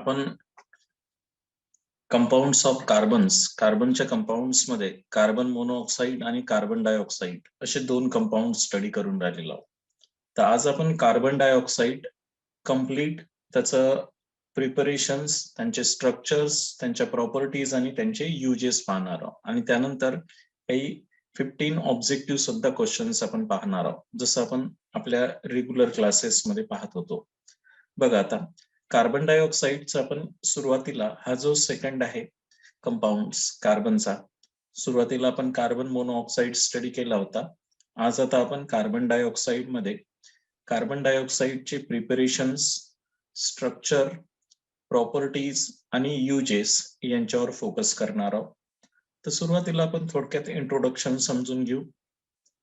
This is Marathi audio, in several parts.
आपण कंपाऊंड्स ऑफ कार्बनच्या कंपाऊंड्स मध्ये कार्बन मोनोऑक्साईड आणि कार्बन डायऑक्साईड असे दोन कंपाऊंड स्टडी करून राहिलेलो आहोत. तर आज आपण कार्बन डायऑक्साईड कम्प्लीट त्याचं प्रिपरेशन्स, त्यांचे स्ट्रक्चर्स, त्यांच्या प्रॉपर्टीज आणि त्यांचे युजेस पाहणार आहोत आणि त्यानंतर काही 15 ऑब्जेक्टिव्ह सुद्धा क्वेश्चन्स आपण पाहणार आहोत, जसं आपण आपल्या रेग्युलर क्लासेसमध्ये पाहत होतो. बघा आता कार्बन डायऑक्साईडचा आपण सुरुवातीला हा जो सेकंड आहे कंपाऊंड्स कार्बनचा, सुरुवातीला आपण कार्बन मोनोऑक्साईड स्टडी केला होता. आज आता आपण कार्बन डायऑक्साईड मध्ये कार्बन डायऑक्साईडचे प्रिपरेशन्स, स्ट्रक्चर, प्रॉपर्टीज आणि युजेस यांच्यावर फोकस करणार आहोत. तर सुरुवातीला आपण थोडक्यात इंट्रोडक्शन समजून घेऊ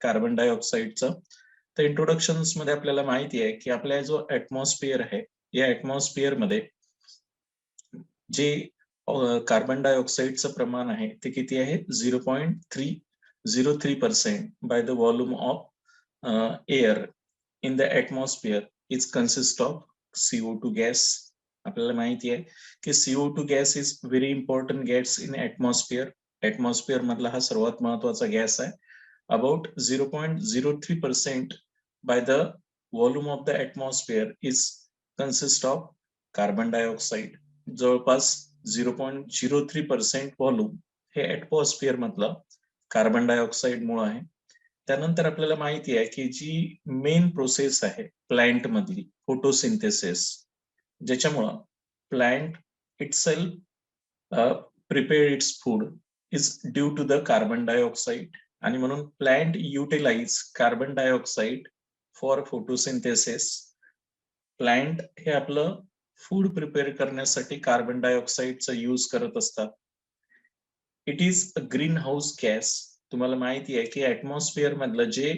कार्बन डायऑक्साईडचं. तर इंट्रोडक्शन्स मध्ये आपल्याला माहिती आहे की आपला जो ऍटमॉस्फिअर आहे, या ऍटमॉस्फिअर मध्ये जे कार्बन डायऑक्साईडचं प्रमाण आहे ते किती आहे? 0.303% by the volume of air in the atmosphere is consist of CO2 gas. आपल्याला माहिती आहे की CO2 gas is very important gas in atmosphere. Atmosphere मधला हा सर्वात महत्वाचा गॅस आहे. About 0.03% by the volume of the atmosphere is consist of carbon dioxide. जवळपास 0.03% व्हॉल्यूम हे ऍटमॉस्फिअर मधलं कार्बन डायऑक्साईड मुळे आहे. त्यानंतर आपल्याला माहिती आहे की जी मेन प्रोसेस आहे प्लांट मधली, फोटोसिंथेसिस, ज्याच्यामुळं plant itself prepare its food is due to the carbon dioxide. आणि म्हणून plant utilize carbon dioxide for photosynthesis. Plant हे आपलं फूड प्रिपेअर करण्यासाठी कार्बन डायऑक्साईडचा यूज करत असतात. It is a greenhouse gas. तुम्हाला माहिती आहे की ऍटमॉस्फिअर मधलं जे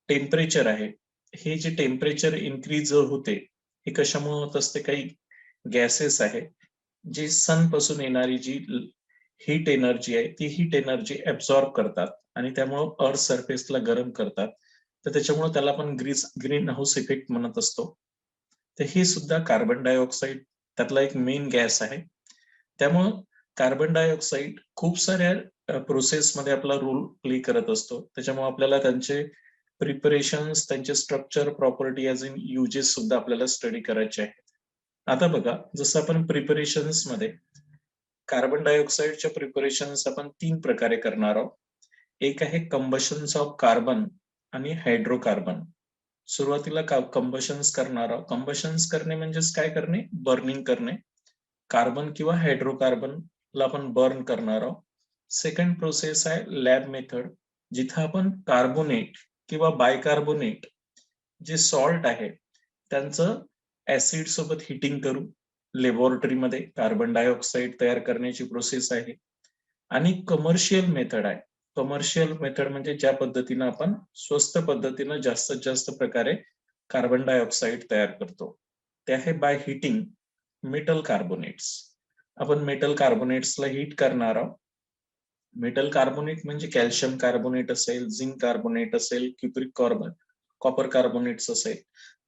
टेम्परेचर आहे, हे जे टेम्परेचर इन्क्रीज होते हे कशामुळे होत असते? काही गॅसेस आहे जे सन पासून येणारी जी हीट एनर्जी आहे ती हीट एनर्जी ऍब्सॉर्ब करतात आणि त्यामुळं अर्थ सरफेसला गरम करतात. तर त्याच्यामुळे त्याला आपण ग्रीन हाऊस इफेक्ट म्हणत असतो. तर हे सुद्धा कार्बन डायऑक्साईड त्यातला एक मेन गॅस आहे. त्यामुळं कार्बन डायऑक्साईड खूप साऱ्या प्रोसेसमध्ये आपला रोल प्ले करत असतो. त्याच्यामुळे आपल्याला त्यांचे प्रिपरेशन्स, त्यांचे structure, property as in uses सुद्धा आपल्याला स्टडी करायचे आहेत. आता बघा, जसं आपण प्रिपरेशन्स मध्ये कार्बन डायऑक्साईडच्या प्रिपरेशन्स आपण 3 प्रकारे करणार आहोत. एक आहे कंबशन्स ऑफ कार्बन आणि हायड्रोकार्बन. सुरुवातीला कंबशन्स करणार आहोत. कंबशन्स करणे म्हणजेच काय करणे? बर्निंग करणे. कार्बन किंवा हायड्रोकार्बनला आपण बर्न करणार आहोत. सेकंड प्रोसेस आहे लॅब मेथड, जिथं आपण कार्बोनेट किंवा बायकार्बोनेट जे सॉल्ट आहे त्यांचं ऍसिड सोबत हिटिंग करू. लॅबोरेटरीमध्ये कार्बन डायऑक्साईड तयार करण्याची प्रोसेस आहे. आणि कमर्शियल मेथड आहे. कमर्शियल मेथड म्हणजे ज्या पद्धतीनं आपण स्वस्त पद्धतीनं जास्तीत जास्त प्रकारे कार्बन डायऑक्साईड तयार करतो, ते आहे बाय हिटिंग मेटल कार्बोनेट्स. आपण मेटल कार्बोनेट्सला हिट करणार आहोत. मेटल कार्बोनेट म्हणजे कॅल्शियम कार्बोनेट असेल, झिंक कार्बोनेट असेल, क्युप्रिक कॉपर कार्बोनेट्स असेल,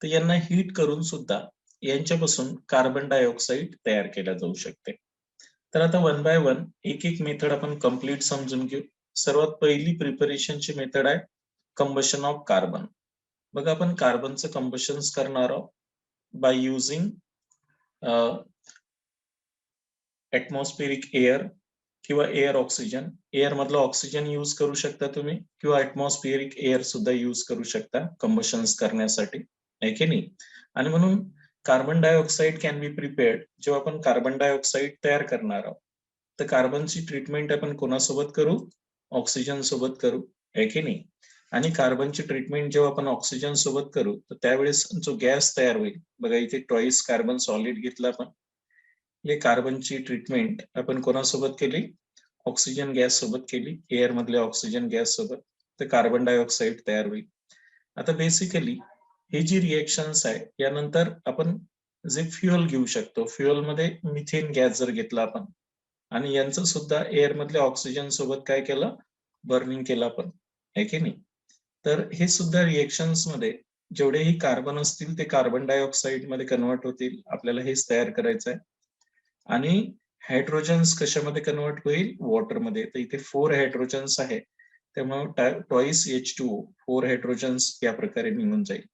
तर यांना हिट करून सुद्धा यांच्यापासून कार्बन डायऑक्साईड तयार केला जाऊ शकते. तर आता वन बाय वन एक एक मेथड आपण कम्प्लीट समजून घेऊ. सर्वात पहिली प्रिपरेशनची मेथड आहे कंबशन ऑफ कार्बन. बघा, आपण कार्बनचं कंबशन करणार आहोत बाय युझिंग ऍटमॉस्फेरिक एअर किंवा एअर ऑक्सिजन. एअर मधलं ऑक्सिजन यूज करू शकता तुम्ही किंवा ऍटमॉस्फेरिक एअर सुद्धा यूज करू शकता कंबशन करण्यासाठी, आहे की नाही? आणि म्हणून carbon dioxide can be prepared. जेव्हा आपण कार्बन डायऑक्साईड तयार करणार आहोत तर कार्बनची ट्रीटमेंट आपण कोणासोबत करू? ऑक्सिजन सोबत करू, आहे की नाही? आणि कार्बनची ट्रीटमेंट जेव्हा आपण ऑक्सिजन सोबत करू तर त्यावेळेस जो गॅस तयार होईल, बघा इथे ट्वाइस कार्बन सॉलिड घेतला आपण, हे कार्बनची ट्रीटमेंट आपण कोणासोबत केली? ऑक्सिजन गॅस सोबत केली, एअर मधल्या ऑक्सिजन गॅस सोबत. तर कार्बन डायऑक्साईड तयार होईल. आता बेसिकली हे जी रिएक्शन्स आहे यानंतर आपण जे फ्युएल घेऊ शकतो, फ्युएल मध्ये मिथेन गॅस जर घेतला आपण आणि यांचं सुद्धा एअर मधल्या ऑक्सिजन सोबत काय केलं? बर्निंग केलं आपण, आहे की नाही? तर हे सुद्धा रिएक्शन्स मध्ये जेवढेही कार्बन असतील ते कार्बन डायऑक्साईड मध्ये कन्वर्ट होतील. आपल्याला हेच तयार करायचं आहे. आणि हायड्रोजन्स कशामध्ये कन्वर्ट होईल, वॉटरमध्ये. तर इथे 4 हायड्रोजन्स आहे, त्यामुळे ट्वाइस H2O, 4 हायड्रोजन्स या प्रकारे निघून जाईल.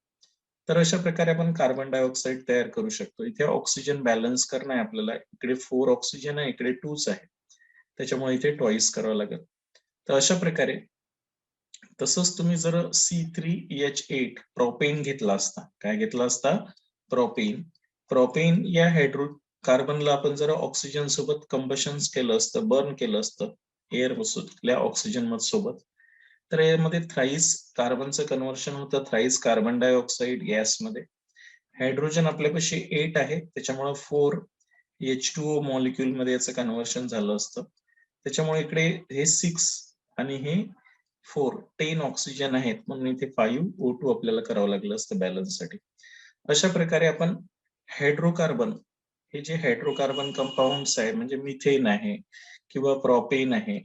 तर अशा प्रकारे आपण कार्बन डायऑक्साईड तयार करू शकतो. इथे ऑक्सिजन बॅलन्स करणं आहे आपल्याला. इकडे 4 ऑक्सिजन आहे, इकडे 2 आहे, त्याच्यामुळे इथे ट्वाइस करावं लागेल. तर अशा प्रकारे तसंच तुम्ही जर C3H8 प्रोपेन घेतला असता, काय घेतला असता, प्रोपेन. प्रोपेन या कार्बनला आपण जर ऑक्सिजन सोबत कंबशन केलं असतं, बर्न केलं असतं एअर सुटल्या ऑक्सिजन सोबत, तर यामध्ये थ्राईस कार्बनचं कन्व्हर्शन होतं थ्राईस कार्बन डायऑक्साईड गॅसमध्ये. हायड्रोजन आपल्यापाशी 8 आहे, त्याच्यामुळे 4 H2O मॉलिक्यूल मध्ये याचं कन्व्हर्शन झालं असतं. त्याच्यामुळे इकडे हे 6 आणि हे 4 10 ऑक्सिजन आहेत, म्हणून इथे 5 O2 आपल्याला करावं लागलं असतं बॅलन्स साठी. अशा प्रकारे आपण हायड्रोकार्बन, हे जे हायड्रोकार्बन कंपाऊंड्स आहे म्हणजे मिथेन आहे किंवा प्रोपेन आहे,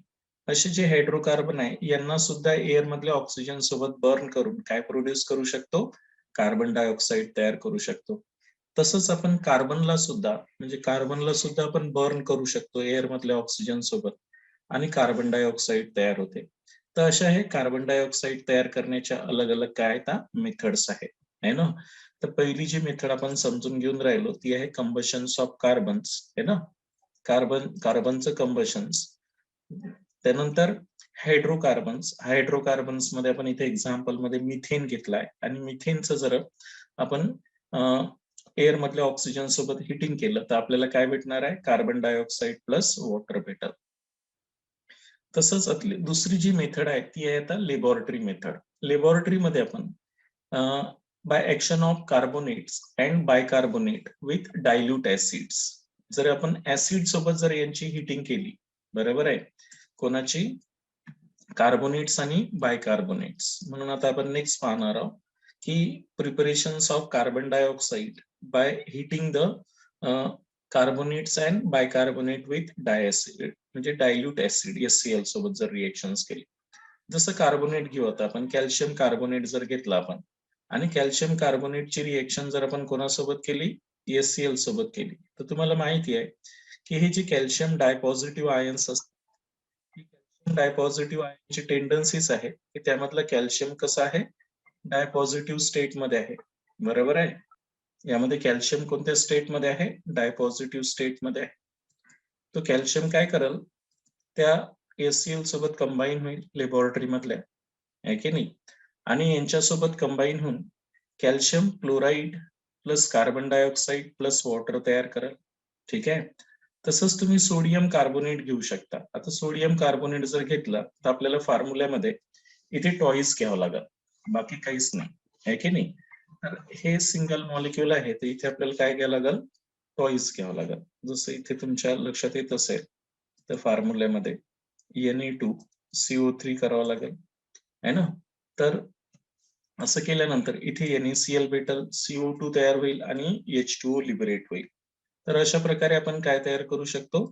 असे जे हायड्रोकार्बन आहे यांना सुद्धा एअर मधल्या ऑक्सिजन सोबत बर्न करून काय प्रोड्यूस करू शकतो, कार्बन डायऑक्साईड तयार करू शकतो. तसंच आपण कार्बनला सुद्धा आपण बर्न करू शकतो एअर मधल्या ऑक्सिजन सोबत आणि कार्बन डायऑक्साईड तयार होते. तर अशा हे कार्बन डायऑक्साईड तयार करण्याच्या अलग अलग काय मेथड्स आहेत, है ना. तर पहिली जी मेथड आपण समजून घेऊन राहिलो ती आहे कंबशन्स ऑफ कार्बन्स, है ना. कार्बनचं कंबशन्स. त्यानंतर हायड्रोकार्बन्स मध्ये आपण इथे एक्झाम्पल मध्ये मिथेन घेतलाय आणि मिथेनचं जर आपण एअर मधल्या ऑक्सिजन सोबत हिटिंग केलं तर आपल्याला काय भेटणार आहे, कार्बन डायऑक्साईड प्लस वॉटर भेटल. तसंच दुसरी जी मेथड आहे ती आहे आता लॅबोरेटरी मेथड. लॅबोरेटरीमध्ये आपण by action of carbonates and bicarbonate with dilute acids, जर आपण ऍसिड सोबत जर यांची हिटिंग केली, बरोबर आहे, कोणाची, कार्बोनेट्स आणि बायकार्बोनेट्स. म्हणून आता आपण नेक्स्ट पाहणार आहोत की preparations of carbon dioxide by heating the carbonates and bicarbonate with diacid म्हणजे डायल्यूट ऍसिड HCl सोबत जर रिएक्शन्स केली. जसं कार्बोनेट घेऊ आता आपण, कॅल्शियम कार्बोनेट जर घेतला आपण आणि कॅल्शियम कार्बोनेटची रिएक्शन जर आपण कोणासोबत केली, HCl सोबत केली, तर तुम्हाला माहिती आहे की हे जे कॅल्शियम डायपॉझिटिव्ह आयन्स असतात, कॅल्शियम डायपॉझिटिव्ह आयनची टेंडन्सीज आहे की त्यामधलं कॅल्शियम कसं आहे, डायपॉझिटिव्ह स्टेट मध्ये आहे, बरोबर आहे. यामध्ये कॅल्शियम कोणत्या स्टेट मध्ये आहे, डायपॉझिटिव्ह स्टेट मध्ये आहे. तो कॅल्शियम काय करेल, त्या HCl सोबत कंबाईन होईल लॅबोरेटरी मधल्या, आहे की नाही, आणि यांच्यासोबत कंबाईन होऊन calcium chloride plus carbon dioxide plus water तयार करेल. ठीक आहे. तसंच तुम्ही सोडियम कार्बोनेट घेऊ शकता. आता सोडियम कार्बोनेट जर घेतला तर आपल्याला फॉर्म्युल्यामध्ये इथे टॉईस घ्यावं लागेल, बाकी काहीच नाही, आहे की नाही. तर हे सिंगल मॉलिक्यूल आहे, तर इथे आपल्याला काय घ्यावं लागेल, टॉईस घ्यावं लागेल. जसं इथे तुमच्या लक्षात येत असेल तर फॉर्म्युल्यामध्ये Na2CO3 करावं लागेल, है ना. तर असं केल्यानंतर इथे NaCl भेटल, CO2 तयार होईल आणि H2O लिबरेट होईल. तर अशा प्रकारे आपण काय तयार करू शकतो,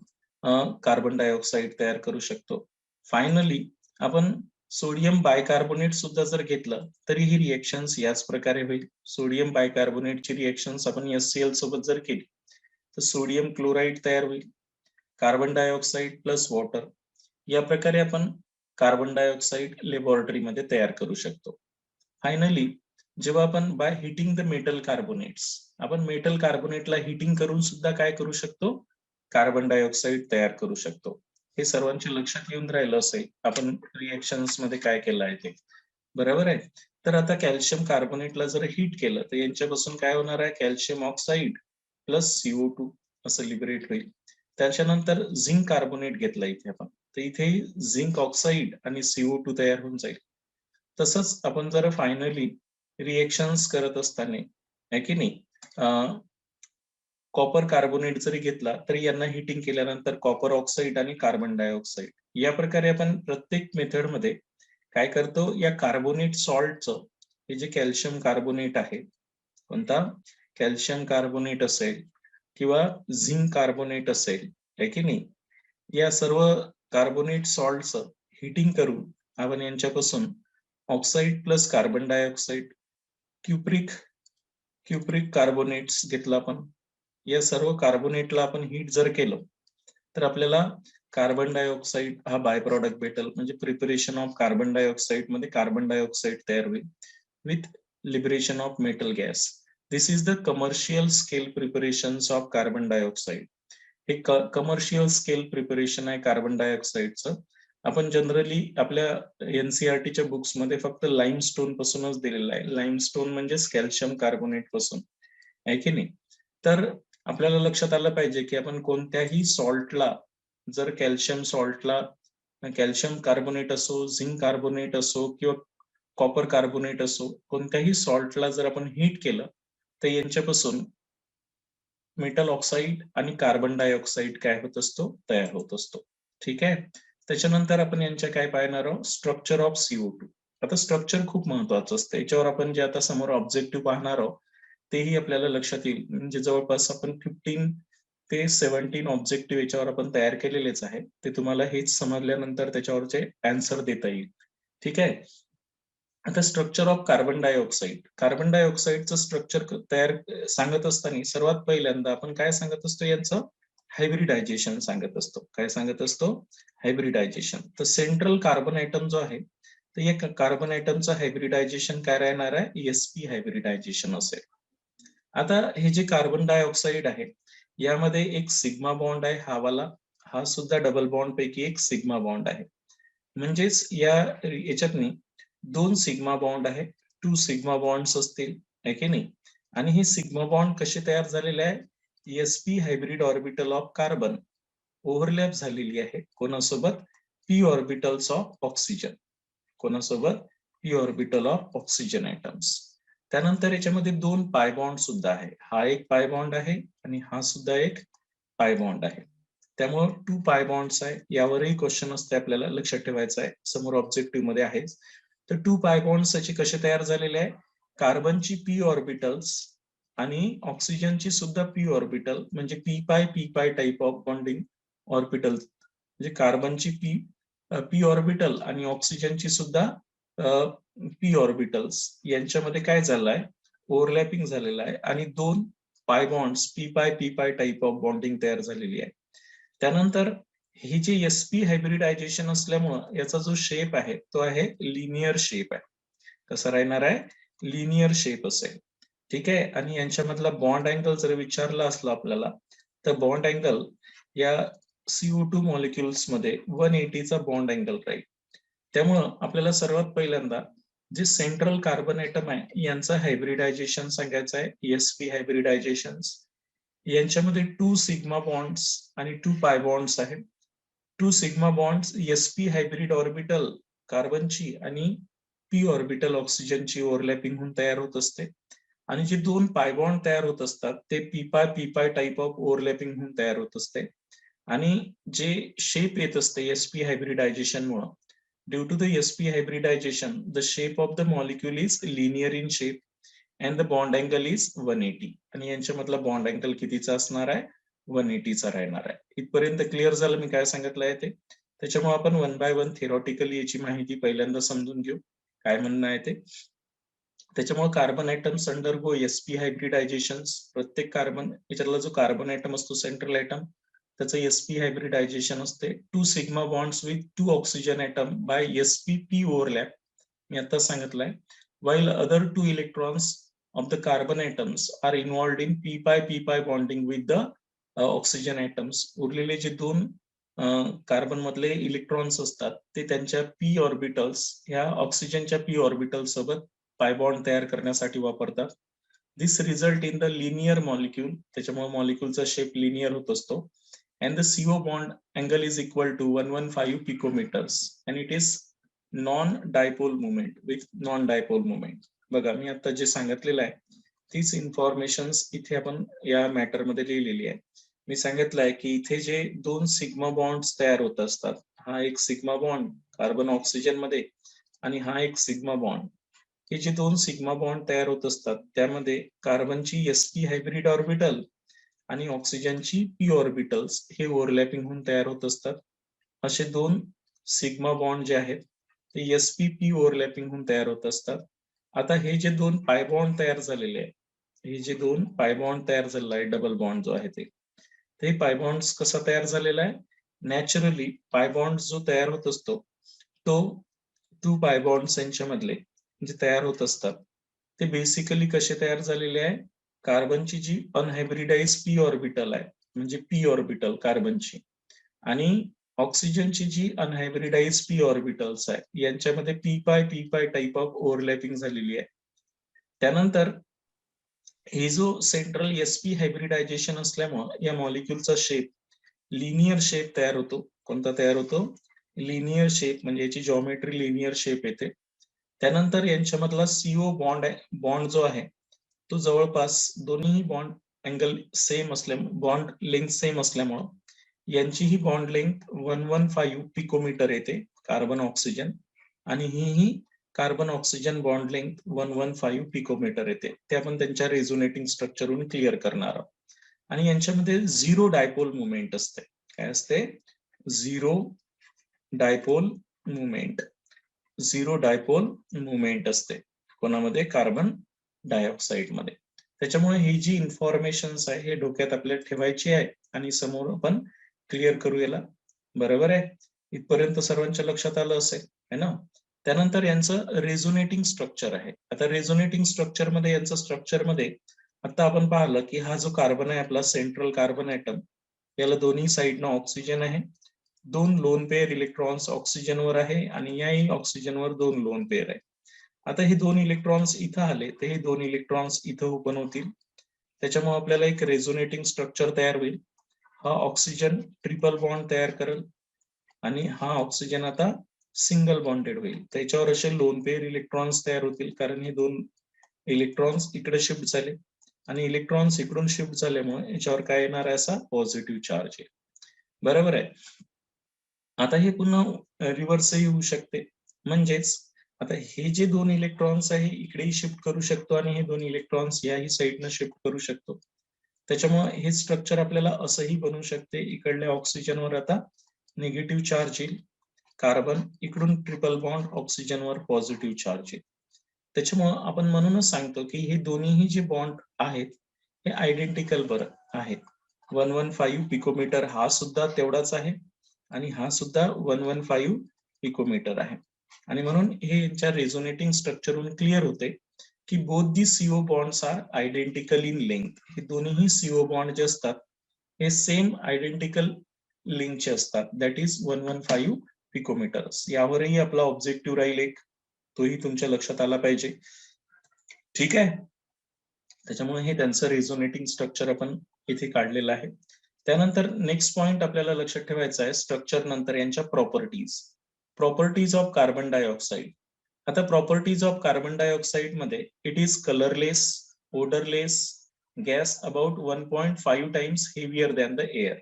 कार्बन डायऑक्साईड तयार करू शकतो. फायनली आपण सोडियम बायकार्बोनेट सुद्धा जर घेतलं तरी ही रिएक्शन्स याच प्रकारे होईल. सोडियम बायकार्बोनेटची रिएक्शन्स आपण HCl सोबत जर केली तर सोडियम क्लोराईड तयार होईल, कार्बन डायऑक्साईड प्लस वॉटर. या प्रकारे आपण कार्बन डायऑक्साईड लॅबोरेटरीमध्ये तयार करू शकतो. फायनली जेव्हा आपण by heating the metal carbonates, आपण मेटल कार्बोनेटला हिटिंग करून सुद्धा काय करू शकतो, कार्बन डायऑक्साईड तयार करू शकतो. हे सर्वांच्या लक्षात येऊन राहिलं असेल आपण रिएक्शन्स मध्ये काय केलं आहे ते, बरोबर आहे. तर आता कॅल्शियम कार्बोनेटला जर हिट केलं तर यांच्यापासून काय होणार आहे, कॅल्शियम ऑक्साईड प्लस CO2 असं लिबरेट होईल. त्याच्यानंतर झिंक कार्बोनेट घेतला इथे आपण, तर इथे झिंक ऑक्साईड आणि CO2 तयार होऊन जाईल. तसंच आपण जर फायनली रिएक्शन्स करत असताना, आहे की नाही, कॉपर कार्बोनेट जरी घेतला तरी यांना हिटिंग केल्यानंतर कॉपर ऑक्साईड आणि कार्बन डायऑक्साईड, या प्रकारे आपण प्रत्येक मेथड मध्ये काय करतो, या कार्बोनेट सॉल्टचं, हे जे कॅल्शियम कार्बोनेट आहे, कोणता, कॅल्शियम कार्बोनेट असेल किंवा झिंक कार्बोनेट असेल, आहे की नाही, या सर्व कार्बोनेट सॉल्टचं हिटिंग करून आपण यांच्यापासून oxide plus carbon dioxide, cupric carbonates घेतला आपण, या सर्व कार्बोनेटला आपण हीट जर केलं तर आपल्याला कार्बन डायऑक्साईड हा बाय प्रॉडक्ट भेटेल, म्हणजे प्रिपरेशन ऑफ कार्बन डायऑक्साईड मध्ये कार्बन डायऑक्साईड तयार होईल with liberation of metal gas. This is the commercial scale preparations of carbon dioxide. हे कमर्शियल स्केल प्रिपरेशन आहे कार्बन डायऑक्साईडचं. आपण जनरली आपल्या एनसीईआरटीच्या बुक्स मध्ये फक्त लाईमस्टोन पासूनच दिलेलं आहे. लाईमस्टोन म्हणजे कॅल्शियम कार्बोनेट पासून, आहे की नाही. तर आपल्याला लक्षात आलं पाहिजे की आपण कोणत्याही सॉल्टला, जर कॅल्शियम सॉल्टला कॅल्शियम कार्बोनेट असो, झिंक कार्बोनेट असो किंवा कॉपर कार्बोनेट असो, कोणत्याही सॉल्टला जर आपण हीट केलं तर यांच्यापासून मेटल ऑक्साईड आणि कार्बन डायऑक्साईड काय होत असतो, तयार होत असतो. ठीक आहे. त्याच्यानंतर आपण यांच्या काय पाहणार आहोत, स्ट्रक्चर ऑफ CO2. आता स्ट्रक्चर खूप महत्वाचं असतं. याच्यावर आपण जे आता समोर ऑब्जेक्टिव्ह पाहणार आहोत तेही आपल्याला लक्षात येईल. म्हणजे जवळपास आपण 15 ते 17 ऑब्जेक्टिव्ह याच्यावर आपण तयार केलेलेच आहेत. ते तुम्हाला हेच समजल्यानंतर त्याच्यावरचे आन्सर देता येईल. ठीक आहे. आता structure of carbon dioxide. Carbon डायऑक्साईडचं स्ट्रक्चर तयार सांगत असताना सर्वात पहिल्यांदा आपण काय सांगत असतो, यांचं हायब्रिडायझेशन सांगत असतो. काय सांगत असतो, हायब्रिडायझेशन. तर सेंट्रल कार्बन ॲटम जो आहे तर या कार्बन ॲटमचं हायब्रिडायझेशन काय राहणार आहे, sp हायब्रिडायझेशन असेल. आता हे जे कार्बन डायऑक्साईड आहे यामध्ये एक सिग्मा बॉन्ड आहे हा वाला, हा सुद्धा डबल बॉन्ड पैकी एक सिग्मा बॉन्ड आहे. म्हणजेच याच्यातनी 2 सिग्मा बॉन्ड आहे, 2 सिग्मा बॉन्ड्स असतील, आहे की नाही. आणि हे सिग्मा बॉन्ड कसे तयार झालेले आहे, sp hybrid orbital of carbon overlap झालेली आहे कोणासोबत, p ऑर्बिटल्स ऑफ ऑक्सिजन. कोणासोबत, p orbital of oxygen atoms. त्यानंतर याच्यामध्ये 2 पाय बॉन्ड सुद्धा आहे. हा एक पाय बॉन्ड आहे आणि हा सुद्धा एक पाय बॉन्ड आहे. त्यामुळे 2 पाय बॉन्ड्स आहे. यावरही क्वेश्चन असते, आपल्याला लक्षात ठेवायचं आहे, समोर ऑब्जेक्टिव्ह मध्ये आहेच. तर 2 पाय बॉन्ड्स याचे कसे तयार झालेले आहे, कार्बनची p ऑर्बिटल्स आणि ऑक्सिजनची सुद्धा p ऑर्बिटल, म्हणजे p पाय टाइप ऑफ बॉन्डिंग ऑर्बिटल. म्हणजे कार्बनची p ऑर्बिटल आणि ऑक्सिजनची सुद्धा p ऑर्बिटल्स यांच्यामध्ये काय झालंय, ओव्हरलॅपिंग झालेलं आहे आणि 2 पाय बॉन्ड्स p पाय टाइप ऑफ बॉन्डिंग तयार झालेली आहे. त्यानंतर हे जे sp हायब्रिडायझेशन असल्यामुळं याचा जो शेप आहे तो आहे लिनियर शेप आहे. कसं राहणार आहे, लिनियर शेप असेल. ठीक आहे. आणि यांच्यामधला बॉन्ड अँगल जर विचारला असला आपल्याला तर बॉन्ड अँगल या CO2 मॉलिक्युल्स मध्ये 180 चा बॉन्ड अँगल राहील. त्यामुळं आपल्याला सर्वात पहिल्यांदा जे सेंट्रल कार्बन ॲटम आहे यांचं हायब्रिडायझेशन सांगायचं आहे, sp हायब्रिडायझेशन. यांच्यामध्ये 2 सिग्मा बॉन्ड्स आणि 2 पाय बॉन्ड्स आहेत. 2 sigma bonds sp hybrid orbital कार्बनची आणि p ऑर्बिटल ऑक्सिजनची ओव्हरलॅपिंग होऊन तयार होत असते. आणि जे 2 पाय बॉन्ड तयार होत असतात ते p पाय टाइप ऑफ ओव्हरलॅपिंग होऊन तयार होत असते. आणि जे शेप येत असते sp हायब्रिडायझेशन मुळे, due to the sp hybridization the shape of the molecule is linear in shape and the bond angle is 180. आणि यांच्यामधला बॉन्ड अँगल कितीचा असणार आहे, 180 चा राहणार आहे. इथपर्यंत क्लिअर झालं मी काय सांगितलंय ते. त्याच्यामुळे आपण 1 बाय 1 थेरॉटिकली याची माहिती पहिल्यांदा समजून घेऊ काय म्हणणं आहे ते. त्याच्यामुळे carbon atoms undergo sp hybridisation. प्रत्येक कार्बन याच्यातला जो कार्बन ॲटम असतो सेंट्रल ॲटम त्याचं sp हायब्रिडायझेशन असते. 2 sigma bonds with 2 oxygen atom by sp-p overlap, मी आता सांगितलंय. while other 2 electrons of the carbon atoms are involved in p पाय bonding with the oxygen atoms. उरलेले जे 2 कार्बन मधले इलेक्ट्रॉन्स असतात ते त्यांच्या p ऑर्बिटल्स ह्या ऑक्सिजनच्या p ऑर्बिटल सोबत पाय बॉन्ड तयार करण्यासाठी वापरतात. This result in the linear molecule. त्याच्यामुळे मॉलिक्यूलचा शेप लिनियर होत असतो. and the CO bond angle is equal to 115 picometers and it is non-dipole moment with non-dipole moment. बघा मी आता जे सांगितलेलं आहे तीच इन्फॉर्मेशन इथे आपण या मॅटर मध्ये लिहिलेली आहे. मी सांगितलंय की इथे जे 2 सिग्मा बॉन्ड्स तयार होत असतात, हा एक सिग्मा बॉन्ड कार्बन ऑक्सिजन मध्ये आणि हा एक सिग्मा बॉन्ड, हे जे 2 सिग्मा बॉन्ड तयार होत असतात त्यामध्ये कार्बनची sp हायब्रिड ऑर्बिटल आणि ऑक्सिजनची p ऑर्बिटल्स हे ओव्हरलॅपिंग होऊन तयार होत असतात. असे 2 सिग्मा बॉन्ड जे आहेत ते sp-p ओव्हरलॅपिंग होऊन तयार होत असतात. आता हे जे 2 पाय बॉन्ड तयार झालेले आहेत हे जे दोन पाय बॉन्ड तयार झालेला आहे, डबल बॉन्ड जो आहे ते पाय बॉन्ड कसा तयार झालेला आहे? नॅचरली पाय बॉन्ड जो तयार होत असतो तो 2 पाय बॉन्ड्स यांच्यामधले जे तयार होत असतात ते बेसिकली कसे तयार झालेले आहे? कार्बनची जी अनहायब्रिडाइज पी ऑर्बिटल आहे, म्हणजे पी ऑर्बिटल कार्बनची, आणि ऑक्सिजनची जी अनहायब्रिडाइज पी ऑर्बिटल्स आहे यांच्यामध्ये पी पाय टाइप ऑफ ओव्हरलॅपिंग झालेली आहे. त्यानंतर हे जो सेंट्रल एसपी हायब्रिडायझेशन असल्यामुळे या मॉलिक्युलचा शेप लिनियर शेप तयार होतो. कोणता तयार होतो? लिनियर शेप, म्हणजे याची जॉमेट्री लिनियर शेप येते. त्यानंतर यांच्यामधला सीओ बॉन्ड जो आहे तो जवळपास दोन्ही बॉन्ड अँगल सेम असल्यामुळे, बॉन्ड लेंथ सेम असल्यामुळे यांची ही बॉन्ड लेंथ 115 पिकोमीटर येते, कार्बन ऑक्सिजन, आणि ही carbon oxygen bond length 115 picometre येते. ते आपण त्यांच्या रेझोनेटिंग स्ट्रक्चरवरून क्लिअर करणार आहोत. आणि यांच्यामध्ये झिरो डायपोल मुवमेंट असते. काय असते? Zero dipole movement. Zero dipole movement असते कोणामध्ये? कार्बन डायऑक्साइड मध्ये. त्याच्यामुळे ही जी इन्फॉर्मेशन आहे हे डोक्यात आपल्याला ठेवायची आहे आणि समोर आपण क्लिअर करू याला. बरोबर आहे? इथपर्यंत सर्वांच्या लक्षात आलं असेल, है ना? त्यानंतर यांचं रेझोनेटिंग स्ट्रक्चर आहे. आता रेझोनेटिंग स्ट्रक्चर मध्ये यांचं स्ट्रक्चर मध्ये आता आपण पाहिलं की हा जो कार्बन आहे आपला सेंट्रल कार्बन ॲटम, याला दोन्ही साइडनं ऑक्सिजन आहे, 2 लोन पेअर इलेक्ट्रॉन्स ऑक्सिजनवर आहे आणि याही ऑक्सिजनवर 2 लोन पेअर आहे. आता हे 2 इलेक्ट्रॉन्स इथं आले तर हे 2 इलेक्ट्रॉन्स इथं ओपन होतील. त्याच्यामुळे आपल्याला एक रेझोनेटिंग स्ट्रक्चर तयार होईल. हा ऑक्सिजन ट्रिपल बॉन्ड तयार करेल आणि हा ऑक्सिजन आता सिंगल बॉन्डेड होईल. त्याच्यावर असे लोन पेअर इलेक्ट्रॉन्स तयार होतील, कारण हे 2 इलेक्ट्रॉन्स इकडे शिफ्ट झाले आणि इलेक्ट्रॉन्स इकडून शिफ्ट झाल्यामुळे याच्यावर काय येणार आहे? असा पॉझिटिव्ह चार्ज आहे. बरोबर आहे? आता हे पुन्हा रिव्हर्सही होऊ शकते. म्हणजेच आता हे जे 2 इलेक्ट्रॉन्स आहे इकडेही शिफ्ट करू शकतो आणि हे 2 इलेक्ट्रॉन्स याही साइडनं शिफ्ट करू शकतो. त्याच्यामुळे हे स्ट्रक्चर आपल्याला असंही बनवू शकते. इकडल्या ऑक्सिजनवर आता निगेटिव्ह चार्ज येईल, कार्बन इकडून ट्रिपल बॉन्ड ऑक्सिजनवर पॉझिटिव्ह चार्ज येईल. त्याच्यामुळं आपण म्हणूनच सांगतो की हे दोन्हीही जे बॉन्ड आहेत हे आयडेंटिकल बरं आहेत. 115 पिकोमीटर हा सुद्धा तेवढाच आहे आणि हा सुद्धा 115 पिकोमीटर आहे. आणि म्हणून हे यांच्या रेझोनेटिंग स्ट्रक्चरवरून क्लिअर होते की both the CO bonds are identical in length. हे दोन्हीही सीओ बॉन्ड जे असतात हे सेम आयडेंटिकल लिंकचे असतात, दॅट इज 115 पिकोमीटर्स. यावरही आपला ऑब्जेक्टिव्ह राहील एक, तोही तुमच्या लक्षात आला पाहिजे. ठीक आहे? त्याच्यामुळे हे त्यांचं रेझोनेटिंग स्ट्रक्चर आपण इथे काढलेलं आहे. त्यानंतर नेक्स्ट पॉइंट आपल्याला लक्षात ठेवायचा आहे स्ट्रक्चर नंतर यांच्या properties. Properties of carbon dioxide. आता प्रॉपर्टीज ऑफ कार्बन डायऑक्साइड मध्ये it is colourless, odourless gas about 1.5 times heavier than the air.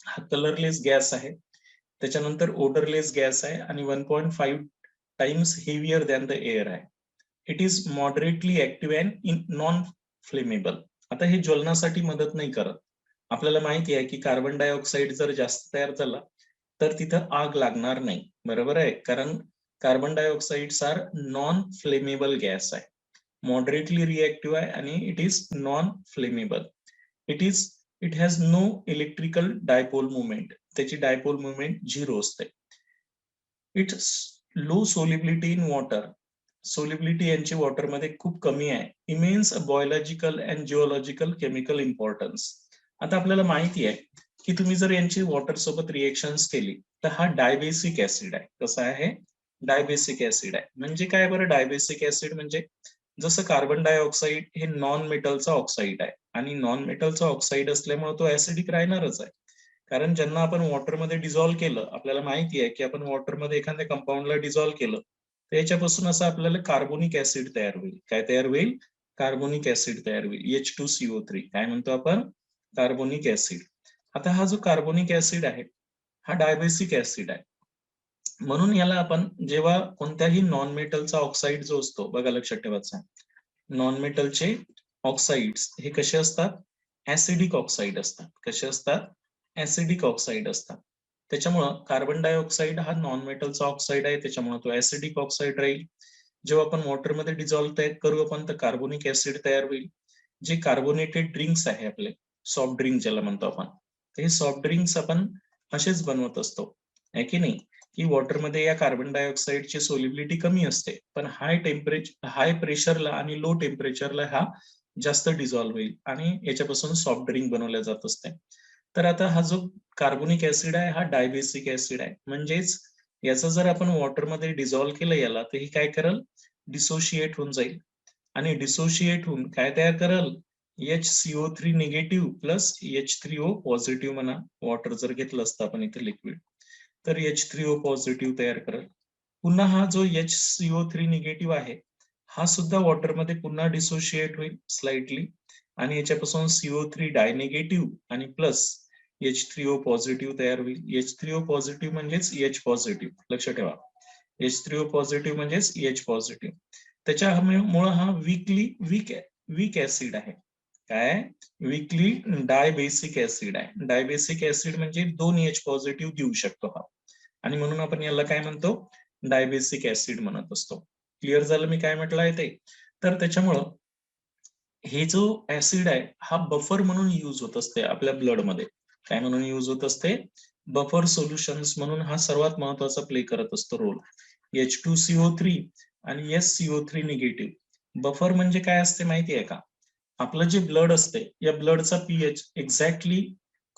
हा कलरलेस गॅस आहे, त्याच्यानंतर ओडरलेस गॅस आहे आणि 1.5 times heavier than the air आहे. It is moderately active and in non flammable. आता हे ज्वलनासाठी मदत नाही करत. आपल्याला माहिती आहे की कार्बन डायऑक्साइड जर जास्त तयार झाला तर तिथं आग लागणार नाही. बरोबर आहे? कारण carbon dioxides are non flammable gas आहे, मॉडरेटली रिएक्टिव्ह आहे आणि it is non flammable. It has no electrical dipole movement. त्याची डायपोल मुवमेंट 0 असते. It's low solubility in water. Solubility यांची वॉटरमध्ये खूप कमी आहे. Immense biological and geological chemical importance. आता आपल्याला माहिती आहे की तुम्ही जर यांची वॉटर सोबत रिएक्शन्स केली तर हा डायबेसिक ऍसिड आहे. कसा आहे? डायबेसिक ऍसिड आहे. म्हणजे काय बरं डायबेसिक ऍसिड म्हणजे? जसं कार्बन डायऑक्साइड हे नॉन मेटलचा ऑक्साईड आहे आणि नॉन मेटलचा ऑक्साईड असल्यामुळे तो ऍसिडिक राहणारच आहे. कारण ज्यांना आपण वॉटरमध्ये डिझॉल्व्ह केलं, आपल्याला माहिती आहे की आपण वॉटरमध्ये एखाद्या कंपाऊंडला डिझॉल्व्ह केलं तर याच्यापासून असं आपल्याला कार्बोनिक ऍसिड तयार होईल. काय तयार होईल? कार्बोनिक ऍसिड तयार होईल, H2CO3. काय म्हणतो आपण? Carbonic acid. आता हा जो कार्बोनिक ऍसिड आहे हा डायबेसिक ऍसिड आहे. म्हणून याला आपण जेव्हा कोणत्याही नॉन मेटलचा ऑक्साईड जो असतो, बघा लक्षात ठेवायचा, नॉन मेटलचे ऑक्साइड्स हे कसे असतात? ऍसिडिक ऑक्साईड असतात. कसे असतात? ऍसिडिक ऑक्साईड असतात. त्याच्यामुळं कार्बन डायऑक्साइड हा नॉन मेटलचा ऑक्साईड आहे, त्याच्यामुळे तो ऍसिडिक ऑक्साईड राहील. जेव्हा आपण वॉटरमध्ये डिझॉल्व्ह तयार करू आपण तर कार्बोनिक ऍसिड तयार होईल. जे कार्बोनेटेड ड्रिंक्स आहे आपले, सॉफ्ट ड्रिंक ज्याला म्हणतो आपण, हे सॉफ्ट ड्रिंक्स आपण असेच बनवत असतो, आहे की नाही? की वॉटरमध्ये या कार्बन डायऑक्साईडची सोल्युबिलिटी कमी असते, पण हाय प्रेशरला आणि लो टेम्परेचरला हा जास्त डिझॉल्व्ह होईल आणि याच्यापासून सॉफ्ट ड्रिंक बनवल्या जात असते. तर आता हा जो कार्बोनिक ऍसिड आहे हा डायबेसिक ऍसिड आहे, म्हणजेच याचं जर आपण वॉटरमध्ये डिझॉल्व्ह केलं याला तर ही काय करेल, डिसोशिएट होऊन जाईल आणि डिसोशिएट होऊन काय तयार करेल, HCO3 negative plus H3O positive म्हणा, वॉटर जर घेतलं असतं आपण इथे लिक्विड तर H3O पॉझिटिव्ह तयार करेल. पुन्हा हा जो HCO3 निगेटिव्ह आहे हा सुद्धा वॉटरमध्ये पुन्हा डिसोशिएट होईल स्लाइटली आणि याच्यापासून CO3 डाय निगेटिव्ह आणि प्लस H3O पॉझिटिव्ह तयार होईल. H3O पॉझिटिव्ह म्हणजेच H पॉझिटिव्ह, लक्ष ठेवा. H3O पॉझिटिव्ह म्हणजेच H पॉझिटिव्ह. त्याच्यामुळे हा वीक ऍसिड आहे. काय? वीकली डायबेसिक ऍसिड आहे. डायबेसिक ऍसिड म्हणजे 2 H पॉझिटिव्ह देऊ शकतो हा आणि म्हणून आपण याला काय म्हणतो, डायबेसिक ऍसिड म्हणत असतो. क्लिअर झालं मी काय म्हटलं आहे ते? तर त्याच्यामुळं हे जो ऍसिड आहे हा बफर म्हणून यूज होत असते आपल्या ब्लड मध्ये. काय म्हणून यूज होत असते? बफर सोल्युशन्स म्हणून हा सर्वात महत्वाचा प्ले करत असतो रोल. H2CO3 आणि SCO3 निगेटिव्ह. बफर म्हणजे काय असते माहिती आहे का? आपलं जे ब्लड असते या ब्लडचा पीएच एक्झॅक्टली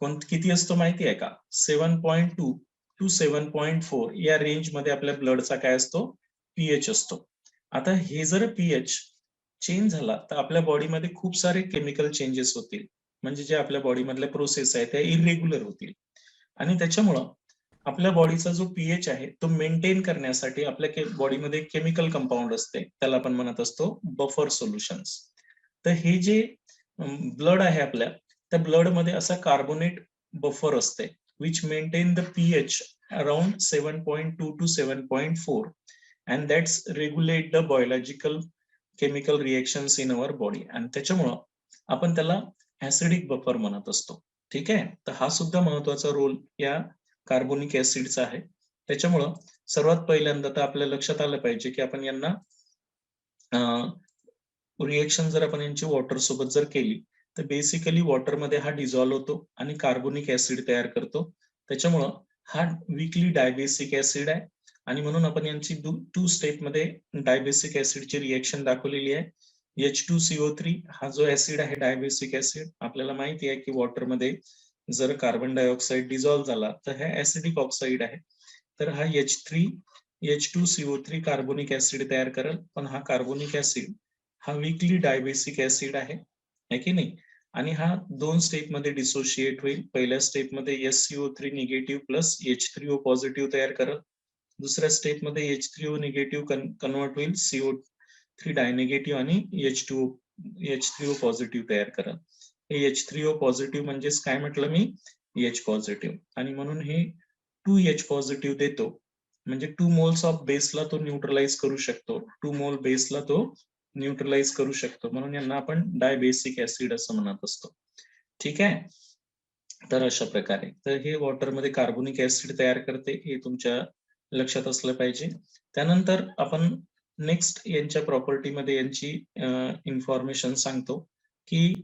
किती असतो माहिती आहे का? 7.2 टू 7.4 या रेंज मध्ये आपल्या ब्लडचा काय असतो? पीएच असतो. आता हे जर पीएच चेंज झाला तर आपल्या बॉडीमध्ये खूप सारे केमिकल चेंजेस होतील, म्हणजे जे आपल्या बॉडीमधल्या प्रोसेस आहे त्या इरेग्युलर होतील आणि त्याच्यामुळं आपल्या बॉडीचा जो पीएच आहे तो मेंटेन करण्यासाठी आपल्या बॉडीमध्ये केमिकल कंपाऊंड असते, त्याला आपण म्हणत असतो बफर सोल्युशन्स. तर हे जे ब्लड आहे आपल्या, त्या ब्लड मध्ये असा कार्बोनेट बफर असते which maintain the pH around 7.2 to 7.4 and that's regulate the biological chemical reactions in our body आणि त्याच्यामुळं आपण त्याला ऍसिडिक बफर म्हणत असतो. ठीक आहे, तर हा सुद्धा महत्वाचा रोल या कार्बोनिक ऍसिडचा आहे. त्याच्यामुळं सर्वात पहिल्यांदा तर आपल्या लक्षात आलं पाहिजे की आपण यांना रिएक्शन जर आपण यांची वॉटर सोबत जर केली तर बेसिकली वॉटरमध्ये हा डिझॉल्व्ह होतो आणि कार्बोनिक ऍसिड तयार करतो. त्याच्यामुळं हा वीकली डायबेसिक ऍसिड आहे आणि म्हणून आपण यांची 2 स्टेप मध्ये डायबेसिक ऍसिडची रिएक्शन दाखवलेली आहे. H2CO3 हा जो ऍसिड आहे डायबेसिक ऍसिड, आपल्याला माहिती आहे की वॉटरमध्ये जर कार्बन डायऑक्साईड डिझॉल्व्ह झाला तर हा ऍसिडिक ऑक्साईड आहे. तर हा H2CO3 कार्बोनिक ऍसिड तयार करेल, पण हा कार्बोनिक ऍसिड हा वीकली डायबेसिक ऍसिड आहे की नाही? आणि हा 2 स्टेप मध्ये डिसोशिएट होईल. पहिल्या स्टेप मध्ये SCO3 negative plus H3O positive तयार करेल. दुसऱ्या स्टेप मध्ये H3O निगेटिव्ह कन्वर्ट होईल CO3 डायनिगेटिव्ह आणि H3O पॉझिटिव्ह तयार करेल. हे H3O पॉझिटिव्ह म्हणजेच काय म्हटलं मी? H positive. आणि म्हणून हे 2H पॉझिटिव्ह देतो, म्हणजे 2 मोल्स ऑफ बेसला तो न्यूट्रलाइज करू शकतो. 2 मोल बेसला तो न्यूट्रलाइज करू शकतो, म्हणून यांना आपण डायबेसिक ऍसिड असं म्हणत असतो. ठीक आहे, तर अशा प्रकारे तर हे वॉटरमध्ये कार्बोनिक ऍसिड तयार करते, हे तुमच्या लक्षात असलं पाहिजे. त्यानंतर आपण नेक्स्ट यांच्या प्रॉपर्टीमध्ये यांची इन्फॉर्मेशन सांगतो की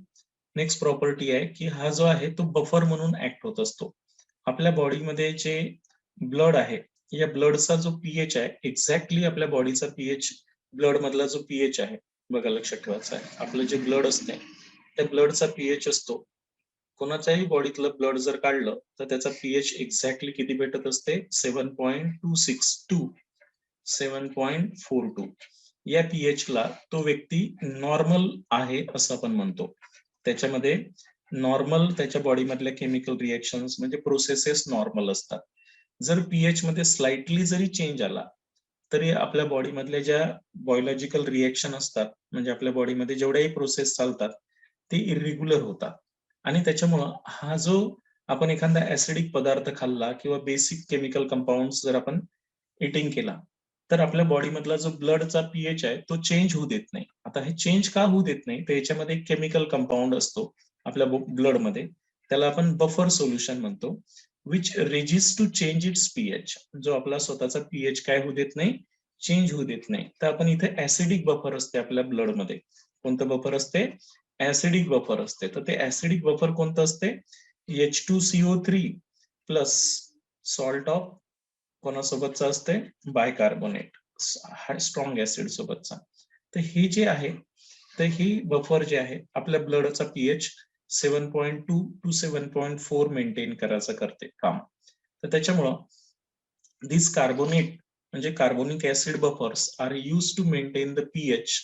नेक्स्ट प्रॉपर्टी आहे की हा जो आहे तो बफर म्हणून ऍक्ट होत असतो. आपल्या बॉडीमध्ये जे ब्लड आहे या ब्लडचा जो पीएच आहे एक्झॅक्टली आपल्या बॉडीचा पीएच, ब्लड मधला जो पीएच आहे बघा, लक्षात ठेवायचा आहे. आपलं जे ब्लड असते त्या ब्लडचा पीएच असतो, कोणाच्याही बॉडीतलं ब्लड जर काढलं तर त्याचा पीएच एक्झॅक्टली किती भेटत असते? 7.262 7.42 या पीएच ला तो व्यक्ती नॉर्मल आहे असं आपण म्हणतो. त्याच्यामध्ये नॉर्मल त्याच्या बॉडीमधल्या केमिकल रिएक्शन्स म्हणजे प्रोसेसेस नॉर्मल असतात. जर पीएच मध्ये स्लाइटली जरी चेंज आला तरी आपल्या बॉडीमधल्या ज्या बायोलॉजिकल रिएक्शन असतात, म्हणजे आपल्या बॉडीमध्ये जेवढ्याही प्रोसेस चालतात ते इरेग्युलर होतात आणि त्याच्यामुळं हा जो आपण एखादा ऍसिडिक पदार्थ खाल्ला किंवा बेसिक केमिकल कंपाऊंड जर आपण इटिंग केला तर आपल्या बॉडीमधला जो ब्लडचा पीएच आहे तो चेंज होऊ देत नाही. आता हे चेंज का होऊ देत नाही? तर याच्यामध्ये एक केमिकल कंपाऊंड असतो आपल्या ब्लडमध्ये, त्याला आपण बफर सोल्युशन म्हणतो, which resist to change its pH. जो आपला स्वतःचा पीएच काय होऊ देत नाही? चेंज होऊ देत नाही. तर आपण इथे ऍसिडिक बफर असते आपल्या ब्लड मध्ये. कोणतं बफर असते? ऍसिडिक बफर असते. तर ते ऍसिडिक बफर कोणतं असते? H2CO3 प्लस सॉल्ट ऑफ कोणासोबतचा असते? बायकार्बोनेट, स्ट्रॉंग ऍसिड सोबतचा. तर हे जे आहे, तर ही बफर जे आहे आपल्या ब्लडचा पीएच 7.2 to 7.4 मेंटेन करायचं करते काम. तर त्याच्यामुळं दिस कार्बोनेट म्हणजे carbonic acid buffers are use to maintain the pH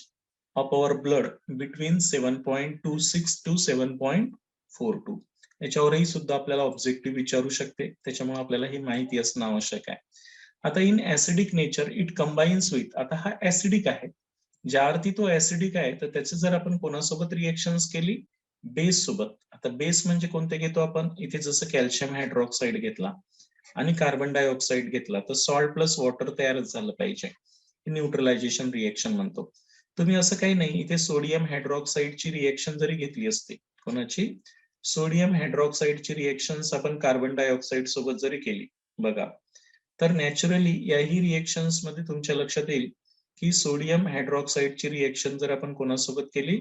of our blood between 7.26 to 7.42. याच्यावरही सुद्धा आपल्याला ऑब्जेक्टिव्ह विचारू शकते, त्याच्यामुळे आपल्याला ही माहिती असणं आवश्यक आहे. आता in acidic nature it combines with, आता हा ऍसिडिक आहे, ज्या अर्थी तो ऍसिडिक आहे तर त्याचे जर आपण कोणासोबत रिएक्शन्स केली? बेस सोबत. आता बेस म्हणजे कोणते घेतो आपण? इथे जसं कॅल्शियम हायड्रॉक्साईड घेतला आणि कार्बन डायऑक्साईड घेतला तर सॉल्ट प्लस वॉटर तयारच झालं पाहिजे. न्यूट्रलायझेशन रिएक्शन म्हणतो. तुम्ही असं काही नाही, इथे सोडियम हायड्रॉक्साईडची रिएक्शन जरी घेतली असते, कोणाची? सोडियम हायड्रॉक्साईडची रिएक्शन्स आपण कार्बन डायऑक्साईड सोबत जरी केली बघा, तर नॅचरली याही रिएक्शन्स मध्ये तुमच्या लक्षात येईल की सोडियम हायड्रॉक्साईडची रिएक्शन जर आपण कोणासोबत केली?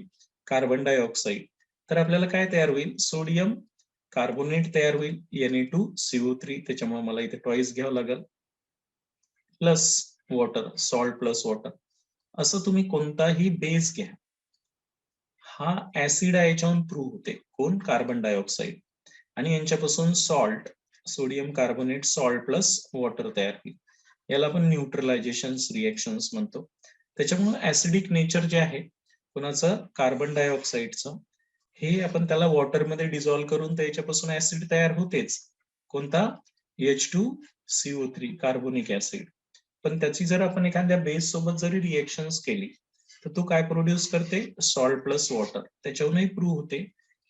कार्बन डायऑक्साईड, तर आपल्याला काय तयार होईल? सोडियम कार्बोनेट तयार होईल, Na2CO3. त्याच्यामुळे मला इथे टॉईस घ्यावं लागेल, plus water, salt plus water. असं तुम्ही कोणताही बेस घ्या, हा ऍसिड आहे याच्याहून प्रूव्ह होते. कोण? Carbon dioxide. आणि यांच्यापासून salt, sodium carbonate, salt plus water तयार होईल. याला आपण न्यूट्रलायझेशन रिएक्शन्स म्हणतो. त्याच्यामुळे ऍसिडिक नेचर जे आहे कोणाचं? कार्बन डायऑक्साईडचं, हे आपण त्याला वॉटरमध्ये डिझॉल्व्ह करून त्याच्यापासून ऍसिड तयार होतेच. कोणता? H2CO3, carbonic acid. पण त्याची जर आपण एखाद्या बेस सोबत जरी रिएक्शन्स केली तर तो काय प्रोड्यूस करते? Salt plus water. त्याच्यावरूनही प्रूव्ह होते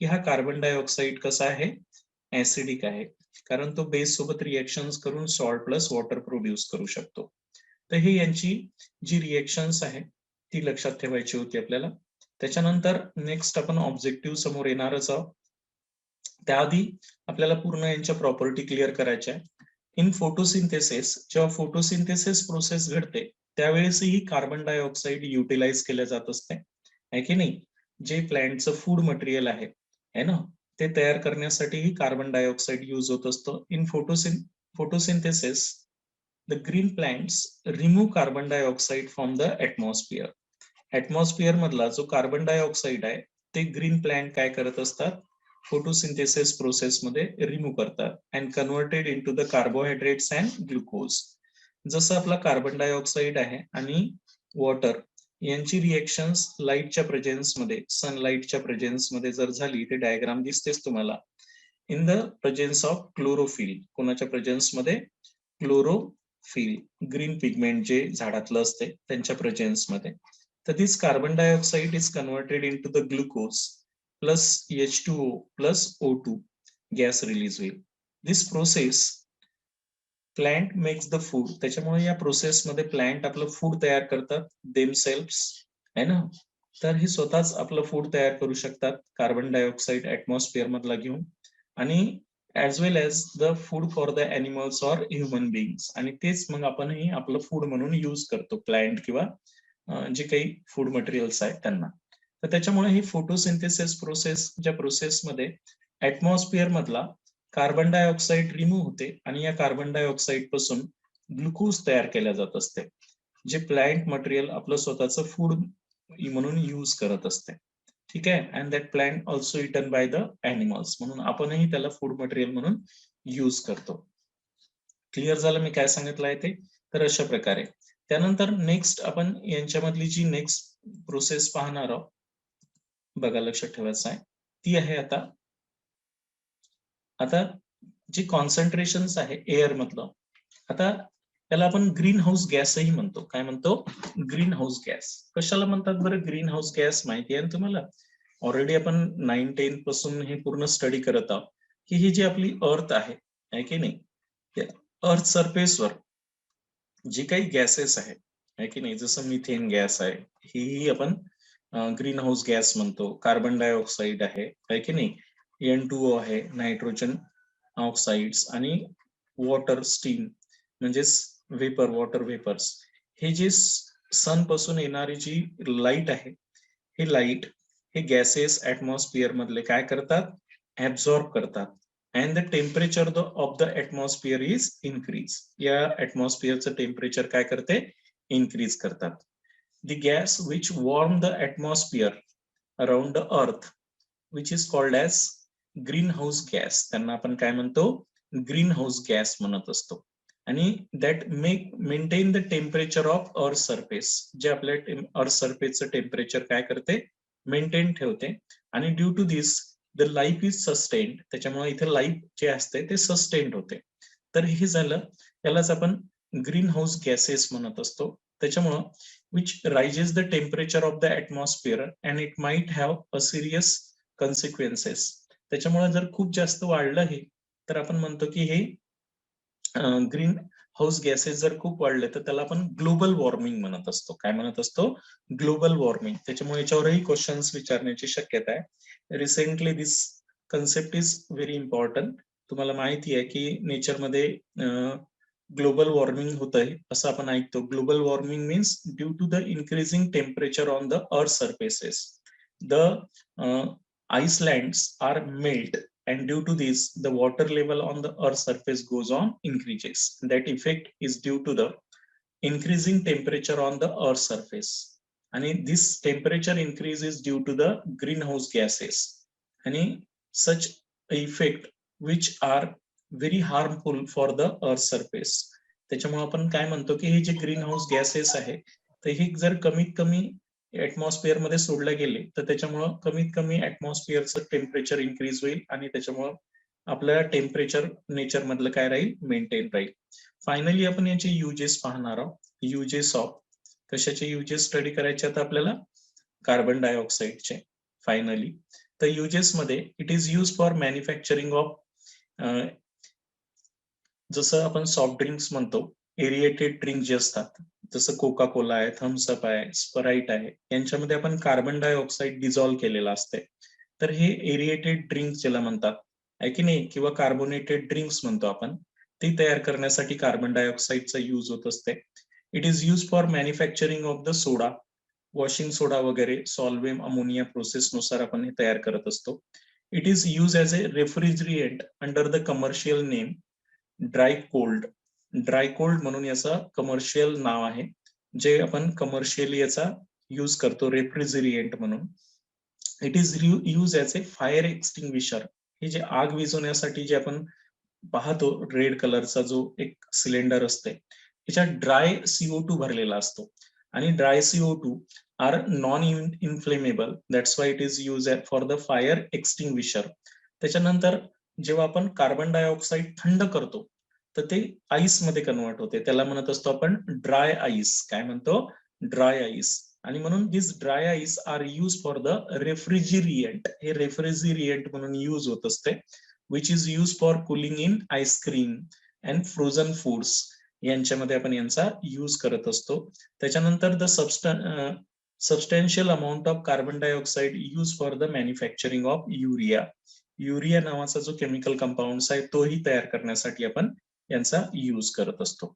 की हा कार्बन डायऑक्साईड कसा आहे? ऍसिडिक आहे, कारण तो बेस सोबत रिएक्शन्स करून सॉल्ट प्लस वॉटर प्रोड्यूस करू शकतो. तर ही यांची जी रिएक्शन्स आहे ती लक्षात ठेवायची होती आपल्याला. त्याच्यानंतर नेक्स्ट आपण ऑब्जेक्टिव्ह समोर येणारच आहोत. त्याआधी आपल्याला पूर्ण यांच्या प्रॉपर्टी क्लिअर करायच्या आहे. इन फोटोसिंथेसिस, जेव्हा फोटोसिंथेसिस प्रोसेस घडते त्यावेळेसही कार्बन डायऑक्साईड युटिलाइज केलं जात असते, आहे की नाही? जे प्लांटचं फूड मटेरियल आहे ना, ते तयार करण्यासाठीही कार्बन डायऑक्साईड यूज होत असतो. In photosynthesis the green plants remove carbon dioxide from the atmosphere. Atmosphere मधला जो कार्बन डायऑक्साईड आहे ते ग्रीन प्लांट काय करत असतात? फोटोसिंथेसिस प्रोसेस मध्ये रिमूव्ह करतात and converted into the carbohydrates and glucose. जसं आपला कार्बन डायऑक्साईड आहे आणि वॉटर यांची रिएक्शन्स लाईटच्या प्रेझेन्स मध्ये, सनलाईटच्या प्रेझेन्स मध्ये जर झाली, ते डायग्राम दिसतेच तुम्हाला. In the presence of chlorophyll, कोणाच्या प्रेझेन्स मध्ये? क्लोरोफिल, ग्रीन पिगमेंट जे झाडातलं असते त्यांच्या प्रेझेन्स मध्ये. तर this carbon dioxide is converted into the glucose plus H2O plus O2 gas release होईल. This process plant makes the food. त्याच्यामुळे या प्रोसेस मध्ये प्लांट आपलं फूड तयार करतात देमसेल्व्स, है ना? तर हे स्वतःच आपलं फूड तयार करू शकतात कार्बन डायऑक्साईड ऍटमॉस्फिअर मधला घेऊन, आणि as well as the food for the animals or human beings. आणि तेच मग आपणही आपलं फूड म्हणून यूज करतो, प्लांट किंवा जे काही फूड मटेरियल्स आहेत त्यांना. तर त्याच्यामुळे ही फोटोसिंथेसिस प्रोसेस, ज्या प्रोसेसमध्ये ऍटमॉस्फिअर मधला कार्बन डायऑक्साईड रिमूव्ह होते आणि या कार्बन डायऑक्साईड पासून ग्लुकोज तयार केल्या जात असते, जे प्लांट मटेरियल आपलं स्वतःचं फूड म्हणून यूज करत असते. ठीक आहे? And that plant also eaten by the animals, म्हणून आपणही त्याला फूड मटेरियल म्हणून यूज करतो. क्लिअर झालं मी काय सांगितलं आहे ते? तर अशा प्रकारे त्यानंतर नेक्स्ट आपण यांच्यामधली जी नेक्स्ट प्रोसेस पाहणार आहोत, बघा लक्षात ठेवायचं आहे, ती आहे आता जी कॉन्सन्ट्रेशन आहे एअर मधलं. आता त्याला आपण ग्रीन हाऊस गॅसही म्हणतो. काय म्हणतो? Green house gas. कशाला म्हणतात बरं ग्रीन हाऊस गॅस? माहिती आहे ना तुम्हाला? ऑलरेडी आपण 9-10 पासून हे पूर्ण स्टडी करत आहोत की ही जी आपली अर्थ आहे की नाही, अर्थ सरफेसवर जी काही गॅसेस आहे की नाही, जसं मिथेन गॅस आहे, ही आपण ग्रीन हाऊस गॅस म्हणतो. कार्बन डायऑक्साईड आहे की नाही, N2O आहे, नायट्रोजन ऑक्साइड्स, आणि वॉटर स्टीम म्हणजेच वेपर, वॉटर वेपर्स, हे जे सन पासून येणारी जी लाईट आहे, हे लाईट हे गॅसेस ऍटमॉस्फिअर मधले काय करतात, ऍब्झॉर्ब करतात. And the temperature of the atmosphere is increase. या ऍटमॉस्फिअरचं टेम्परेचर काय करते, इन्क्रीज करतात. The gas which warm the atmosphere around the earth which is called as greenhouse gas. त्यांना आपण काय म्हणतो, ग्रीन हाऊस गॅस म्हणत असतो. आणि that maintain the temperature of earth surface. जे आपल्या अर्थ सरफेसचं टेम्परेचर काय करते, मेंटेन ठेवते. आणि due to this the life is sustained. त्याच्यामुळे इथे लाईफ जे असते ते सस्टेन्ड होते. तर हे झालं, यालाच आपण ग्रीन हाऊस गॅसेस म्हणत असतो. त्याच्यामुळं which rises the temperature of the atmosphere and it might have a serious consequences. त्याच्यामुळे जर खूप जास्त वाढलं हे, तर आपण म्हणतो की हे ग्रीन हाऊस गॅसेस जर खूप वाढले तर त्याला आपण ग्लोबल वॉर्मिंग म्हणत असतो. काय म्हणत असतो, ग्लोबल वॉर्मिंग. त्याच्यामुळे याच्यावरही क्वेश्चन्स विचारण्याची शक्यता आहे. Recently this concept is very important. तुम्हाला माहिती आहे की नेचरमध्ये ग्लोबल वॉर्मिंग होत आहे असं आपण ऐकतो. Global warming means due to the increasing temperature on the earth surfaces, the icelands are melt. And due to this, the water level on the Earth's surface goes on increases. That effect is due to the increasing temperature on the Earth's surface. And this temperature increase is due to the greenhouse gases. And such effect which are very harmful for the Earth's surface. त्याच्यामुळे आपण काय म्हणतो की हे जे ग्रीन हाऊस गॅसेस आहे, तर हे जर कमीत कमी ऍटमॉस्फिअर मध्ये सोडले गेले तर त्याच्यामुळं कमीत कमी ऍटमॉस्फिअरचं टेम्परेचर इन्क्रीज होईल आणि त्याच्यामुळं आपल्या टेम्परेचर नेचर मधलं काय राहील, मेंटेन राहील. फायनली आपण याचे युजेस पाहणार आहोत. युजेस ऑफ कशाचे युजेस स्टडी करायचे आता आपल्याला, कार्बन डायऑक्साईडचे. फायनली तर युजेस मध्ये it is use for manufacturing of, जसं आपण सॉफ्ट ड्रिंक्स म्हणतो, एरिएटेड ड्रिंक जे असतात, जसं कोका कोला आहे, थम्सअप आहे, स्प्राईट आहे, यांच्यामध्ये आपण कार्बन डायऑक्साईड डिझॉल्व्ह केलेलं असते. तर हे एरिएटेड ड्रिंक्स ज्याला म्हणतात आहे की नाही, किंवा कार्बोनेटेड ड्रिंक्स म्हणतो आपण, ते तयार करण्यासाठी कार्बन डायऑक्साईडचा यूज होत असते. It is use for manufacturing of the soda, washing soda वगैरे, सॉल्व्हेम अमोनिया प्रोसेसनुसार आपण हे तयार करत असतो. It is use as a refrigerant under the commercial name dry cold. Dry cold म्हणून याचं कमर्शियल नाव आहे, जे आपण कमर्शियली याचा यूज करतो रेफ्रिजरिएंट म्हणून. It is use as A fire extinguisher. हे जे आग विझवण्यासाठी जे आपण पाहतो रेड कलरचा जो एक सिलेंडर असते, त्याच्यात ड्राय CO2 भरलेला असतो. आणि dry CO2 are non inflammable, that's why it is use for the fire extinguisher. त्याच्यानंतर जेव्हा आपण कार्बन डायऑक्साईड थंड करतो तर ते आईस मध्ये कन्वर्ट होते. त्याला म्हणत असतो आपण ड्राय आईस. काय म्हणतो, ड्राय आईस. आणि म्हणून this dry ice are use for the refrigerant. हे रेफ्रिजिरियंट म्हणून यूज होत असते, which is use for cooling in ice cream and frozen foods. यांच्यामध्ये आपण यांचा यूज करत असतो. त्याच्यानंतर the substantial amount of carbon dioxide use for the manufacturing of urea. Urea नावाचा जो केमिकल कंपाऊंड आहे तोही तयार करण्यासाठी आपण यांचा यूज करत असतो.